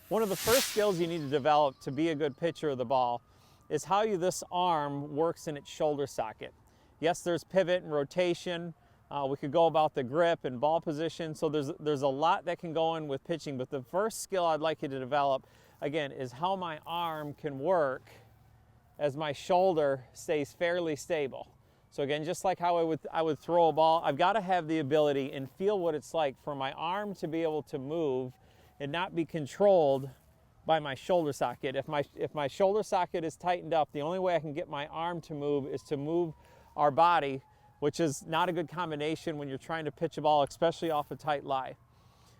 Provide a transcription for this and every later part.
One of the first skills you need to develop to be a good pitcher of the ball is how this arm works in its shoulder socket. Yes, there's pivot and rotation. We could go about the grip and ball position. So there's a lot that can go in with pitching, but the first skill I'd like you to develop, again, is how my arm can work as my shoulder stays fairly stable. So again, just like how I would throw a ball, I've got to have the ability and feel what it's like for my arm to be able to move and not be controlled by my shoulder socket. If my shoulder socket is tightened up, the only way I can get my arm to move is to move our body, which is not a good combination when you're trying to pitch a ball, especially off a tight lie.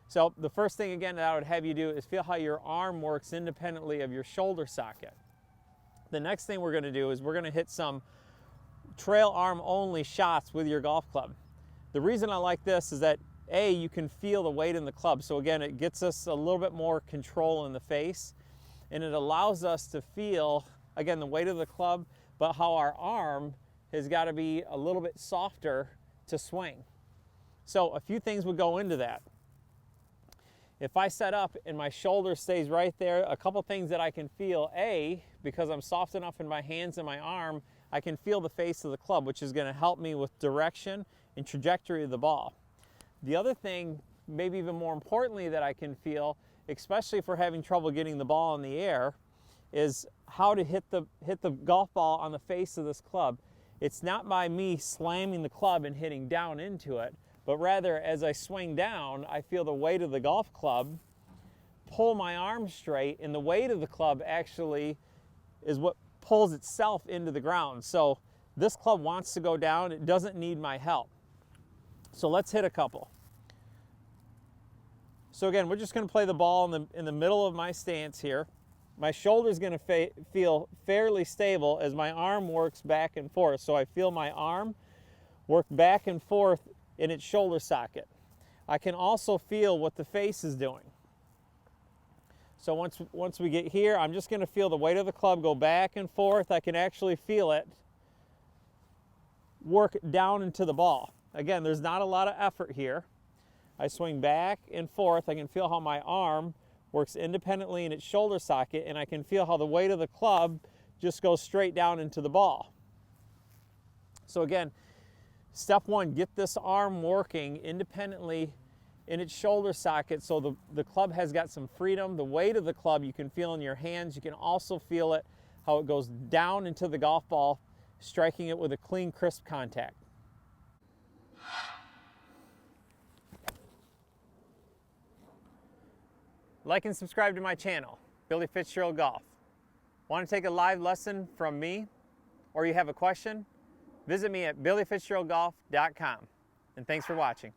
So the first thing, again, that I would have you do is feel how your arm works independently of your shoulder socket. The next thing we're going to do is we're going to hit some trail arm only shots with your golf club. The reason I like this is that you can feel the weight in the club. So again, it gets us a little bit more control in the face, and it allows us to feel, again, the weight of the club, but how our arm has got to be a little bit softer to swing. So a few things would go into that. If I set up and my shoulder stays right there, a couple things that I can feel, because I'm soft enough in my hands and my arm, I can feel the face of the club, which is going to help me with direction and trajectory of the ball. The other thing, maybe even more importantly, that I can feel, especially if we're having trouble getting the ball in the air, is how to hit the golf ball on the face of this club. It's not by me slamming the club and hitting down into it, but rather as I swing down, I feel the weight of the golf club pull my arm straight, and the weight of the club actually is what pulls itself into the ground. So this club wants to go down. It doesn't need my help. So let's hit a couple. So again, we're just going to play the ball in the middle of my stance here. My shoulder is going to feel fairly stable as my arm works back and forth. So I feel my arm work back and forth in its shoulder socket. I can also feel what the face is doing. So once we get here, I'm just going to feel the weight of the club go back and forth. I can actually feel it work down into the ball. Again, there's not a lot of effort here. I swing back and forth. I can feel how my arm works independently in its shoulder socket, and I can feel how the weight of the club just goes straight down into the ball. So again, step one, get this arm working independently in its shoulder socket so the club has got some freedom. The weight of the club you can feel in your hands. You can also feel it, how it goes down into the golf ball, striking it with a clean, crisp contact. Like and subscribe to my channel, Billy Fitzgerald Golf. Want to take a live lesson from me, or you have a question? Visit me at billyfitzgeraldgolf.com. And thanks for watching.